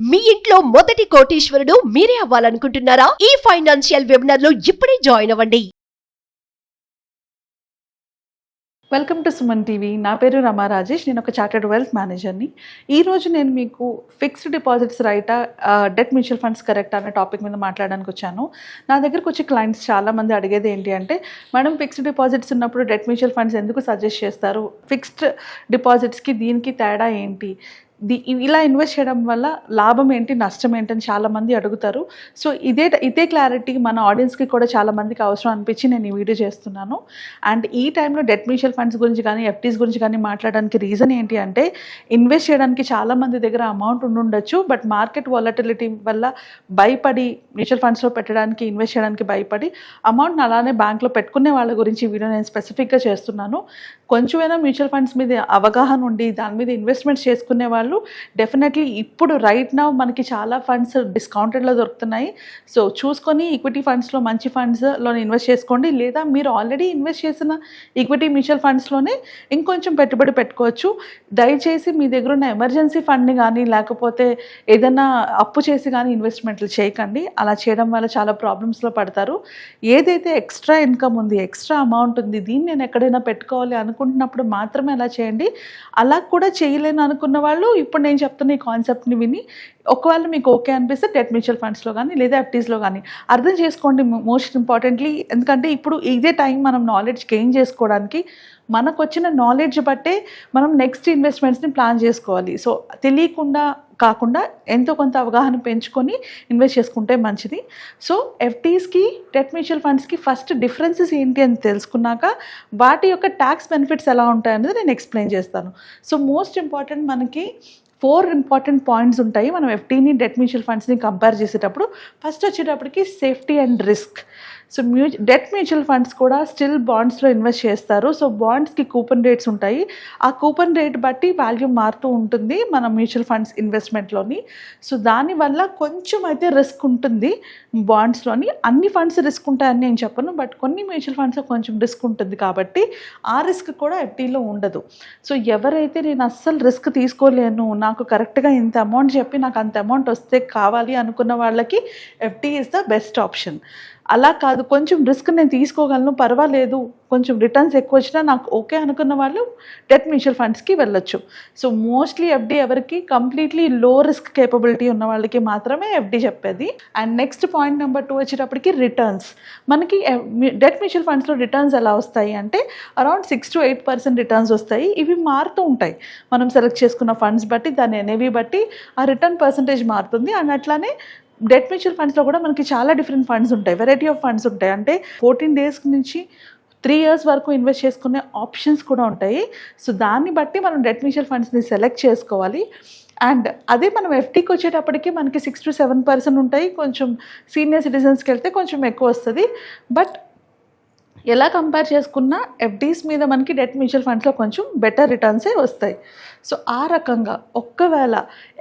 మీ ఇంట్లో మొదటి కోటీశ్వరుడు మీరే అవ్వాలనుకుంటున్నారా? ఈ ఫైనాన్షియల్ వెబినార్ లో ఇప్పుడే జాయిన్ అవ్వండి. Welcome to Suman TV. నా పేరు రమా రాజేష్. నేను ఒక చార్టర్డ్ వెల్త్ మేనేజర్ని. ఈరోజు నేను మీకు ఫిక్స్డ్ డిపాజిట్స్ రైటా, డెట్ మ్యూచువల్ ఫండ్స్ కరెక్ట్ అనే టాపిక్ మీద మాట్లాడడానికి వచ్చాను. నా దగ్గరకు వచ్చే క్లయింట్స్ చాలామంది అడిగేది ఏంటి అంటే, మేడం ఫిక్స్డ్ డిపాజిట్స్ ఉన్నప్పుడు డెట్ మ్యూచువల్ ఫండ్స్ ఎందుకు సజెస్ట్ చేస్తారు? ఫిక్స్డ్ డిపాజిట్స్కి దీనికి తేడా ఏంటి? ఇలా ఇన్వెస్ట్ చేయడం వల్ల లాభం ఏంటి, నష్టం ఏంటని చాలామంది అడుగుతారు. సో ఇదే క్లారిటీ మన ఆడియన్స్కి కూడా చాలామందికి అవసరం అనిపించి నేను ఈ వీడియో చేస్తున్నాను. అండ్ ఈ టైంలో డెట్ మ్యూచువల్ ఫండ్స్ గురించి కానీ ఎఫ్టీస్ గురించి కానీ మాట్లాడడానికి రీజన్ ఏంటి అంటే, ఇన్వెస్ట్ చేయడానికి చాలామంది దగ్గర అమౌంట్ ఉండుండొచ్చు, బట్ మార్కెట్ వాలటిలిటీ వల్ల భయపడి మ్యూచువల్ ఫండ్స్లో పెట్టడానికి, ఇన్వెస్ట్ చేయడానికి భయపడి అమౌంట్ని అలానే బ్యాంక్లో పెట్టుకునే వాళ్ళ గురించి ఈ వీడియో నేను స్పెసిఫిక్గా చేస్తున్నాను. కొంచెమైనా మ్యూచువల్ ఫండ్స్ మీద అవగాహన ఉండి దాని మీద ఇన్వెస్ట్మెంట్స్ చేసుకునే వాళ్ళు డెఫినెట్లీ ఇప్పుడు రైట్ నౌ మనకి చాలా ఫండ్స్ డిస్కౌంటెడ్లో దొరుకుతున్నాయి. సో చూసుకొని ఈక్విటీ ఫండ్స్లో మంచి ఫండ్స్లో ఇన్వెస్ట్ చేసుకోండి, లేదా మీరు ఆల్రెడీ ఇన్వెస్ట్ చేసిన ఈక్విటీ మ్యూచువల్ ఫండ్స్లోనే ఇంకొంచెం పెట్టుబడి పెట్టుకోవచ్చు. దయచేసి మీ దగ్గర ఉన్న ఎమర్జెన్సీ ఫండ్ని కానీ లేకపోతే ఏదైనా అప్పు చేసి కానీ ఇన్వెస్ట్మెంట్లు చేయకండి. అలా చేయడం వల్ల చాలా ప్రాబ్లమ్స్లో పడతారు. ఏదైతే ఎక్స్ట్రా ఇన్కమ్ ఉంది, ఎక్స్ట్రా అమౌంట్ ఉంది, దీన్ని నేను ఎక్కడైనా పెట్టుకోవాలి అనుకుంటున్నప్పుడు మాత్రమే అలా చేయండి. అలా కూడా చేయలేను అనుకున్న వాళ్ళు ఇప్పుడు నేను చెప్తున్న ఈ కాన్సెప్ట్ని విని ఒకవేళ మీకు ఓకే అనిపిస్తే డెట్ మ్యూచువల్ ఫండ్స్లో కానీ లేదా ఎఫ్టీస్లో కానీ అర్థం చేసుకోండి. మోస్ట్ ఇంపార్టెంట్లీ, ఎందుకంటే ఇప్పుడు ఇదే టైం మనం నాలెడ్జ్ గెయిన్ చేసుకోవడానికి. మనకు వచ్చిన నాలెడ్జ్ బట్టే మనం నెక్స్ట్ ఇన్వెస్ట్మెంట్స్ని ప్లాన్ చేసుకోవాలి. సో తెలియకుండా కాకుండా ఎంతో కొంత అవగాహన పెంచుకొని ఇన్వెస్ట్ చేసుకుంటే మంచిది. సో ఎఫ్టీస్కి డెట్ మ్యూచువల్ ఫండ్స్కి ఫస్ట్ డిఫరెన్సెస్ ఏంటి అని తెలుసుకున్నాక వాటి యొక్క ట్యాక్స్ బెనిఫిట్స్ ఎలా ఉంటాయనేది నేను ఎక్స్ప్లెయిన్ చేస్తాను. సో మోస్ట్ ఇంపార్టెంట్, మనకి 4 ఇంపార్టెంట్ పాయింట్స్ ఉంటాయి మనం ఎఫ్టీని డెట్ మ్యూచువల్ ఫండ్స్ని కంపేర్ చేసేటప్పుడు. ఫస్ట్ వచ్చేటప్పటికి safety and risk. So det mutual funds కూడా స్టిల్ బాండ్స్లో ఇన్వెస్ట్ చేస్తారు. సో బాండ్స్కి కూపన్ రేట్స్ ఉంటాయి. ఆ కూపన్ రేట్ బట్టి వాల్యూ మారుతూ ఉంటుంది మన మ్యూచువల్ ఫండ్స్ ఇన్వెస్ట్మెంట్లోని. సో దానివల్ల కొంచెం అయితే రిస్క్ ఉంటుంది బాండ్స్లోని. అన్ని ఫండ్స్ రిస్క్ ఉంటాయని నేను చెప్పను, బట్ కొన్ని మ్యూచువల్ ఫండ్స్లో కొంచెం రిస్క్ ఉంటుంది కాబట్టి ఆ రిస్క్ కూడా ఎఫ్టీలో ఉండదు. సో ఎవరైతే నేను అస్సలు రిస్క్ తీసుకోలేను, నాకు కరెక్ట్గా ఇంత అమౌంట్ చెప్పి నాకు అంత అమౌంట్ వస్తే కావాలి అనుకున్న వాళ్ళకి FT is the best option. అలా కాదు, కొంచెం రిస్క్ నేను తీసుకోగలను, పర్వాలేదు, కొంచెం రిటర్న్స్ ఎక్కువ వచ్చినా నాకు ఓకే అనుకున్న వాళ్ళు డెట్ మ్యూచువల్ ఫండ్స్కి వెళ్ళొచ్చు. సో మోస్ట్లీ ఎఫ్డీ ఎవరికి కంప్లీట్లీ లో రిస్క్ కేపబిలిటీ ఉన్న వాళ్ళకి మాత్రమే ఎఫ్డీ చెప్పేది. అండ్ నెక్స్ట్ పాయింట్ నెంబర్ 2 వచ్చేటప్పటికి రిటర్న్స్. మనకి డెట్ మ్యూచువల్ ఫండ్స్లో రిటర్న్స్ ఎలా వస్తాయి అంటే అరౌండ్ 6 to 8% రిటర్న్స్ వస్తాయి. ఇవి మారుతూ ఉంటాయి మనం సెలెక్ట్ చేసుకున్న ఫండ్స్ బట్టి, దాని ఎన్ఏవి బట్టి ఆ రిటర్న్ పర్సంటేజ్ మారుతుంది. అండ్ అట్లానే డెట్ మ్యూచువల్ ఫండ్స్లో కూడా మనకి చాలా డిఫరెంట్ ఫండ్స్ ఉంటాయి, వెరైటీ ఆఫ్ ఫండ్స్ ఉంటాయి. అంటే 14 days నుంచి 3 years వరకు ఇన్వెస్ట్ చేసుకునే ఆప్షన్స్ కూడా ఉంటాయి. సో దాన్ని బట్టి మనం డెట్ మ్యూచువల్ ఫండ్స్ని సెలెక్ట్ చేసుకోవాలి. అండ్ అదే మనం ఎఫ్టీకి వచ్చేటప్పటికి మనకి 6 to 7% ఉంటాయి. కొంచెం సీనియర్ సిటిజన్స్కి వెళ్తే కొంచెం ఎక్కువ వస్తుంది. బట్ ఎలా కంపేర్ చేసుకున్నా ఎఫ్డీస్ మీద మనకి డెట్ మ్యూచువల్ ఫండ్స్లో కొంచెం బెటర్ రిటర్న్సే వస్తాయి. సో ఆ రకంగా ఒక్కవేళ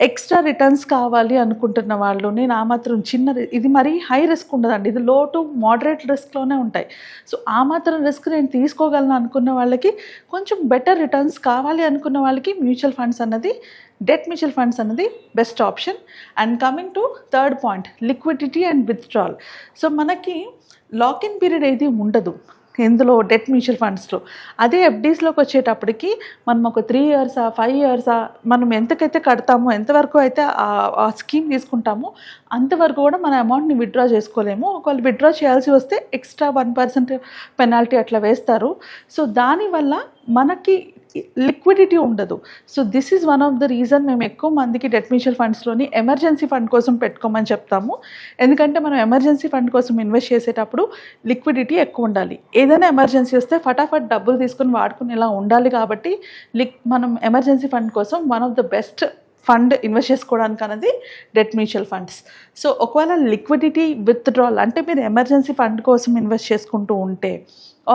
ఎక్స్ట్రా రిటర్న్స్ కావాలి అనుకుంటున్న వాళ్ళు, నేను ఆ మాత్రం ఇది మరీ హై రిస్క్ ఉండదండి, ఇది లో టు మోడరేట్ రిస్క్లోనే ఉంటాయి. సో ఆ మాత్రం రిస్క్ నేను తీసుకోగలను అనుకున్న వాళ్ళకి, కొంచెం బెటర్ రిటర్న్స్ కావాలి అనుకున్న వాళ్ళకి డెట్ మ్యూచువల్ ఫండ్స్ అన్నది best option. And coming to third point, liquidity and withdrawal. So మనకి లాక్-ఇన్ పీరియడ్ ఏది ఉండదు ఇందులో డెట్ మ్యూచువల్ ఫండ్స్లో. అదే ఎఫ్డీస్లోకి వచ్చేటప్పటికి మనం ఒక 3 years 5 years మనం ఎంతకైతే కడతామో, ఎంతవరకు అయితే ఆ స్కీమ్ తీసుకుంటామో అంతవరకు కూడా మన అమౌంట్ని విత్డ్రా చేసుకోలేము. ఒకవేళ విత్డ్రా చేయాల్సి వస్తే ఎక్స్ట్రా 1% పెనాల్టీ అట్లా వేస్తారు. సో దానివల్ల మనకి లిక్విడిటీ ఉండదు. So this is one of the reason మేము ఎక్కువ మందికి డెట్ మ్యూచువల్ ఫండ్స్లోని ఎమర్జెన్సీ ఫండ్ కోసం పెట్టుకోమని చెప్తాము. ఎందుకంటే మనం ఎమర్జెన్సీ ఫండ్ కోసం ఇన్వెస్ట్ చేసేటప్పుడు లిక్విడిటీ ఎక్కువ ఉండాలి. ఏదైనా ఎమర్జెన్సీ వస్తే ఫటాఫట్ డబ్బులు తీసుకుని వాడుకునేలా ఉండాలి. కాబట్టి మనం ఎమర్జెన్సీ ఫండ్ కోసం one of the best fund invest చేసుకోవడానికి అనేది డెట్ మ్యూచువల్ ఫండ్స్. సో ఒకవేళ లిక్విడిటీ విత్డ్రాల్ అంటే మీరు ఎమర్జెన్సీ ఫండ్ కోసం ఇన్వెస్ట్ చేసుకుంటూ ఉంటే,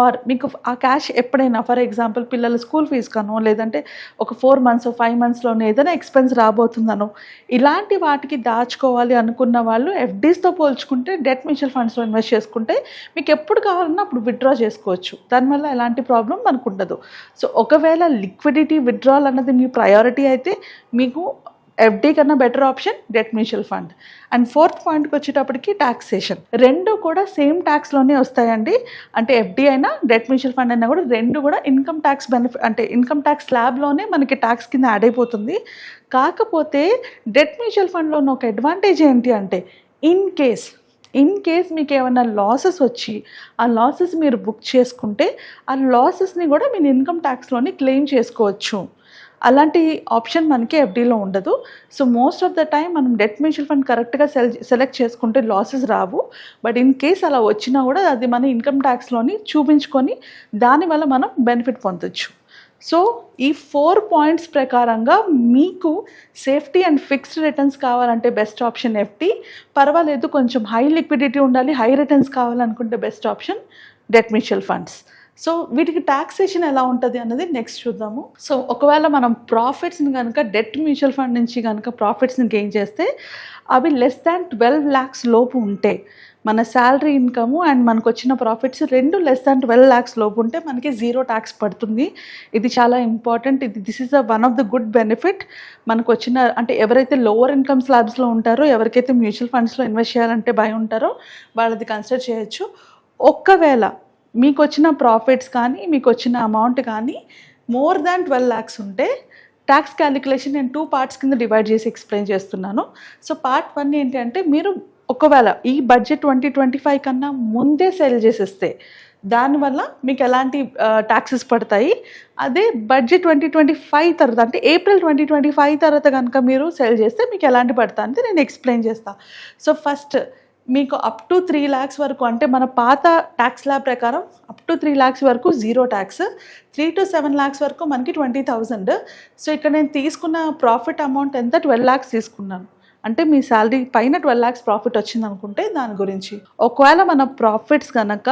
ఆర్ మీకు ఆ క్యాష్ ఎప్పుడైనా ఫర్ ఎగ్జాంపుల్ పిల్లల స్కూల్ ఫీజు కానో, లేదంటే ఒక 4 months 5 monthsలోనే ఏదైనా ఎక్స్పెన్స్ రాబోతుందనో, ఇలాంటి వాటికి దాచుకోవాలి అనుకున్న వాళ్ళు ఎఫ్డీస్తో పోల్చుకుంటే డెట్ మ్యూచువల్ ఫండ్స్లో ఇన్వెస్ట్ చేసుకుంటే మీకు ఎప్పుడు కావాలన్నా అప్పుడు విత్డ్రా చేసుకోవచ్చు. దానివల్ల ఎలాంటి ప్రాబ్లం మనకు ఉండదు. సో ఒకవేళ లిక్విడిటీ విత్డ్రాల్ అన్నది మీ ప్రయారిటీ అయితే మీకు ఎఫ్డి కన్నా better option debt mutual fund. And fourth పాయింట్కి వచ్చేటప్పటికి టాక్సేషన్. రెండు కూడా సేమ్ ట్యాక్స్లోనే వస్తాయండి. అంటే ఎఫ్డి అయినా డెట్ మ్యూచువల్ ఫండ్ అయినా కూడా రెండు కూడా ఇన్కమ్ ట్యాక్స్ బెనిఫిట్, అంటే ఇన్కమ్ ట్యాక్స్ స్లాబ్లోనే మనకి ట్యాక్స్ కింద యాడ్ అయిపోతుంది. కాకపోతే డెట్ మ్యూచువల్ ఫండ్లో ఉన్న ఒక అడ్వాంటేజ్ ఏంటి అంటే ఇన్ కేస్ మీకు ఏమైనా లాసెస్ వచ్చి ఆ లాసెస్ మీరు బుక్ చేసుకుంటే ఆ లాసెస్ని కూడా మీరు ఇన్కమ్ ట్యాక్స్లోని క్లెయిమ్ చేసుకోవచ్చు. అలాంటి ఆప్షన్ మనకి ఎఫ్డీలో ఉండదు. So most of the time మనం డెట్ మ్యూచువల్ ఫండ్ కరెక్ట్గా సెలెక్ట్ చేసుకుంటే losses Rao. But in case అలా వచ్చినా కూడా అది మన ఇన్కమ్ ట్యాక్స్లోని చూపించుకొని దానివల్ల మనం బెనిఫిట్ పొందొచ్చు. సో ఈ 4 పాయింట్స్ ప్రకారంగా మీకు సేఫ్టీ అండ్ ఫిక్స్డ్ రిటర్న్స్ కావాలంటే బెస్ట్ ఆప్షన్ ఎఫ్డి. పర్వాలేదు కొంచెం హై లిక్విడిటీ ఉండాలి, హై రిటర్న్స్ కావాలనుకుంటే best option debt mutual funds. So వీటికి ట్యాక్సేషన్ ఎలా ఉంటుంది అన్నది నెక్స్ట్ చూద్దాము. సో ఒకవేళ మనం ప్రాఫిట్స్ని కనుక డెట్ మ్యూచువల్ ఫండ్ నుంచి కనుక ప్రాఫిట్స్ని గెయిన్ చేస్తే అవి లెస్ దాన్ 12 lakhs లోపు ఉంటే, మన శాలరీ ఇన్కము అండ్ మనకు వచ్చిన ప్రాఫిట్స్ రెండు లెస్ దాన్ 12 lakhs లోపు ఉంటే మనకి 0 ట్యాక్స్ పడుతుంది. ఇది చాలా important. This is one of the good benefit. మనకు వచ్చిన అంటే ఎవరైతే లోవర్ ఇన్కమ్ స్లాబ్స్లో ఉంటారో, ఎవరికైతే మ్యూచువల్ ఫండ్స్లో ఇన్వెస్ట్ చేయాలంటే భయం ఉంటారో వాళ్ళది కన్సిడర్ చేయొచ్చు. ఒక్కవేళ మీకు వచ్చిన ప్రాఫిట్స్ కానీ మీకు వచ్చిన అమౌంట్ కానీ మోర్ దాన్ 12 lakhs ఉంటే ట్యాక్స్ క్యాలిక్యులేషన్ నేను 2 parts కింద డివైడ్ చేసి ఎక్స్ప్లెయిన్ చేస్తున్నాను. సో పార్ట్ 1 ఏంటి అంటే మీరు ఒకవేళ ఈ బడ్జెట్ 2025 కన్నా ముందే సేల్ చేసేస్తే దానివల్ల మీకు ఎలాంటి ట్యాక్సెస్ పడతాయి. అదే బడ్జెట్ 2025 తర్వాత అంటే April 2025 తర్వాత కనుక మీరు సేల్ చేస్తే మీకు ఎలాంటి పడతా అంటే నేను ఎక్స్ప్లెయిన్ చేస్తాను. సో ఫస్ట్ మీకు అప్ టు 3 lakhs వరకు, అంటే మన పాత ట్యాక్స్ లా ప్రకారం అప్ టు 3 lakhs వరకు 0 ట్యాక్స్, 3 to 7 lakhs వరకు మనకి 20,000. సో ఇక్కడ నేను తీసుకున్న ప్రాఫిట్ అమౌంట్ ఎంత 12 lakhs తీసుకున్నాను. అంటే మీ శాలరీ పైన 12 lakhs ప్రాఫిట్ వచ్చింది అనుకుంటే దాని గురించి. ఒకవేళ మన ప్రాఫిట్స్ కనుక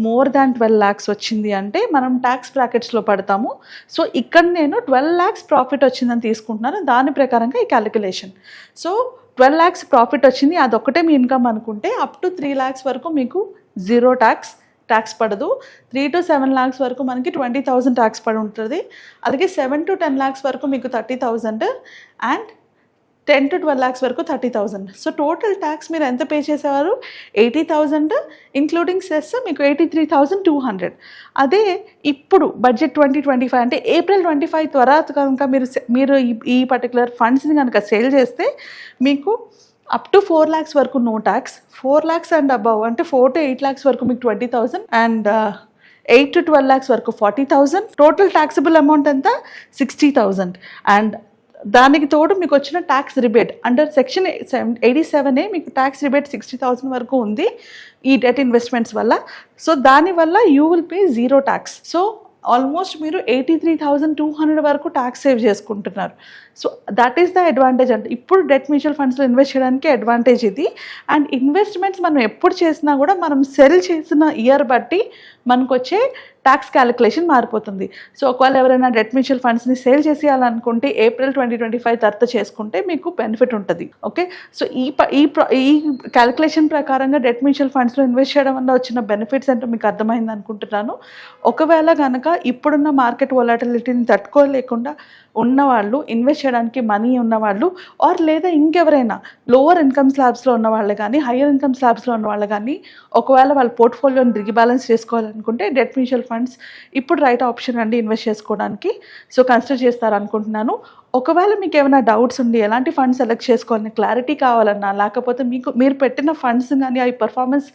మోర్ దాన్ 12 lakhs వచ్చింది అంటే మనం ట్యాక్స్ బ్రాకెట్స్లో పడతాము. సో ఇక్కడ నేను 12 lakhs ప్రాఫిట్ వచ్చిందని తీసుకుంటున్నాను. దాని ప్రకారంగా ఈ క్యాలిక్యులేషన్. సో 12 lakhs ప్రాఫిట్ వచ్చింది, అదొక్కటే మీ ఇన్కమ్ అనుకుంటే అప్ టు 3 lakhs వరకు మీకు 0 ట్యాక్స్ పడదు. 3 to 7 lakhs వరకు మనకి 20,000 ట్యాక్స్ పడి ఉంటుంది. అలాగే 7 to 10 lakhs వరకు మీకు 30,000 అండ్ 10 to 12 lakhs వరకు 30,000. సో టోటల్ ట్యాక్స్ మీరు ఎంత పే చేసేవారు 80,000 ఇంక్లూడింగ్ సెస్ మీకు 83,200. అదే ఇప్పుడు బడ్జెట్ 2025 అంటే April 25 తర్వాత కనుక మీరు ఈ పర్టికులర్ ఫండ్స్ని కనుక సేల్ చేస్తే మీకు అప్ టు 4 lakhs వరకు no tax, 4 lakhs and above అంటే 4 to 8 lakhs వరకు మీకు 20,000 అండ్ 8 to 12 lakhs వరకు 40,000. టోటల్ ట్యాక్సిబుల్ అమౌంట్ ఎంత 60,000. అండ్ దానికి తోడు మీకు వచ్చిన tax rebate under section 87A మీకు ట్యాక్స్ రిబేట్ 60,000 వరకు ఉంది ఈ డెట్ ఇన్వెస్ట్మెంట్స్ వల్ల. సో దానివల్ల you will pay 0 tax. So almost మీరు 83,200 వరకు ట్యాక్స్ సేవ్ చేసుకుంటున్నారు. So that is the advantage. అంటే ఇప్పుడు డెట్ మ్యూచువల్ ఫండ్స్లో ఇన్వెస్ట్ చేయడానికి అడ్వాంటేజ్ ఇది. అండ్ ఇన్వెస్ట్మెంట్స్ మనం ఎప్పుడు చేసినా కూడా మనం సెల్ చేసిన ఇయర్ బట్టి మనకు వచ్చే ట్యాక్స్ క్యాలిక్యులేషన్ మారిపోతుంది. సో ఒకవేళ ఎవరైనా డెట్ మ్యూచువల్ ఫండ్స్ని సేల్ చేసేయాలనుకుంటే April 2025 తర్వాత చేసుకుంటే మీకు బెనిఫిట్ ఉంటుంది. ఓకే, సో ఈ క్యాలిక్యులేషన్ ప్రకారంగా డెట్ మ్యూచువల్ ఫండ్స్లో ఇన్వెస్ట్ చేయడం వల్ల వచ్చిన బెనిఫిట్స్ అంటే మీకు అర్థమైంది అనుకుంటున్నాను. ఒకవేళ కనుక ఇప్పుడున్న మార్కెట్ వొలాటిలిటీని తట్టుకోలేకుండా ఉన్నవాళ్ళు, ఇన్వెస్ట్ చేయడానికి మనీ ఉన్నవాళ్ళు, ఆర్ లేదా ఇంకెవరైనా లోవర్ ఇన్కమ్ స్లాబ్స్లో ఉన్న వాళ్ళు కానీ హయ్యర్ ఇన్కమ్ స్లాబ్స్లో ఉన్న వాళ్ళు కానీ ఒకవేళ వాళ్ళ పోర్ట్ఫోలియోని రీబ్యాలెన్స్ చేసుకోవాలనుకుంటే డెట్ మ్యూచువల్ ఫండ్స్ ఇప్పుడు రైట్ ఆప్షన్ అండి ఇన్వెస్ట్ చేసుకోవడానికి. సో కన్సిడర్ చేస్తారనుకుంటున్నాను. ఒకవేళ మీకు ఏమైనా డౌట్స్ ఉండి ఎలాంటి ఫండ్స్ సెలెక్ట్ చేసుకోవాలని క్లారిటీ కావాలన్నా, లేకపోతే మీరు పెట్టిన ఫండ్స్ కానీ అవి పర్ఫార్మెన్స్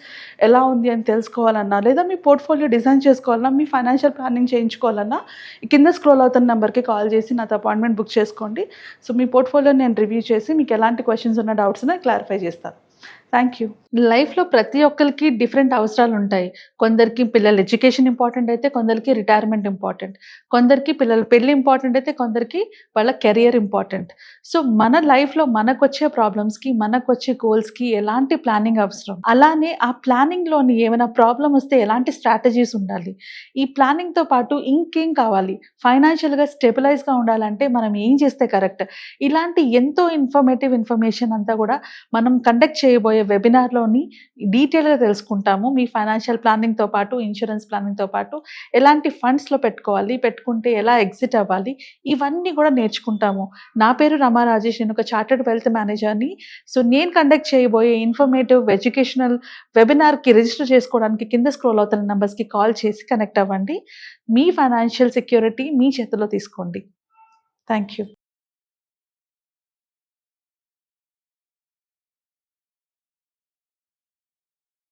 ఎలా ఉంది అని తెలుసుకోవాలన్నా, లేదా మీ పోర్ట్ఫోలియో డిజైన్ చేసుకోవాలన్నా, మీ ఫైనాన్షియల్ ప్లానింగ్ చేయించుకోవాలన్నా కింద స్క్రోల్ అవుతున్న నెంబర్కి కాల్ చేసి నాతో అపాయింట్మెంట్ బుక్ చేసుకోండి. సో మీ పోర్ట్ఫోలియో నేను రివ్యూ చేసి మీకు ఎలాంటి క్వశ్చన్స్ ఉన్న డౌట్స్ ఉన్నా క్లారిఫై చేస్తాను. Thank you. లైఫ్లో ప్రతి ఒక్కరికి డిఫరెంట్ అవసరాలు ఉంటాయి. కొందరికి పిల్లల ఎడ్యుకేషన్ ఇంపార్టెంట్ అయితే కొందరికి రిటైర్మెంట్ ఇంపార్టెంట్, కొందరికి పిల్లల పెళ్ళి ఇంపార్టెంట్ అయితే కొందరికి వాళ్ళ కెరియర్ ఇంపార్టెంట్. సో మన లైఫ్లో మనకు వచ్చే ప్రాబ్లమ్స్కి, మనకు వచ్చే గోల్స్కి ఎలాంటి ప్లానింగ్ అవసరం, అలానే ఆ ప్లానింగ్లోని ఏమైనా ప్రాబ్లం వస్తే ఎలాంటి స్ట్రాటజీస్ ఉండాలి, ఈ ప్లానింగ్తో పాటు ఇంకేం కావాలి, ఫైనాన్షియల్గా స్టెబిలైజ్గా ఉండాలంటే మనం ఏం చేస్తే కరెక్ట్, ఇలాంటి ఎంతో ఇన్ఫర్మేటివ్ ఇన్ఫర్మేషన్ అంతా కూడా మనం కండక్ట్ చేయబోయే వెబినార్లోని డీటెయిల్గా తెలుసుకుంటాము. మీ ఫైనాన్షియల్ ప్లానింగ్తో పాటు, ఇన్సూరెన్స్ ప్లానింగ్తో పాటు ఎలాంటి ఫండ్స్లో పెట్టుకోవాలి, పెట్టుకుంటే ఎలా ఎగ్జిట్ అవ్వాలి, ఇవన్నీ కూడా నేర్చుకుంటాము. నా పేరు రమా రాజేష్, నేను ఒక చార్టర్డ్ వెల్త్ మేనేజర్ని. సో నేను కండక్ట్ చేయబోయే ఇన్ఫర్మేటివ్ ఎడ్యుకేషనల్ వెబినార్కి రిజిస్టర్ చేసుకోవడానికి కింద స్క్రోల్ అవుతున్న నెంబర్స్కి కాల్ చేసి కనెక్ట్ అవ్వండి. మీ ఫైనాన్షియల్ సెక్యూరిటీ మీ చేతిలో తీసుకోండి. Thank you.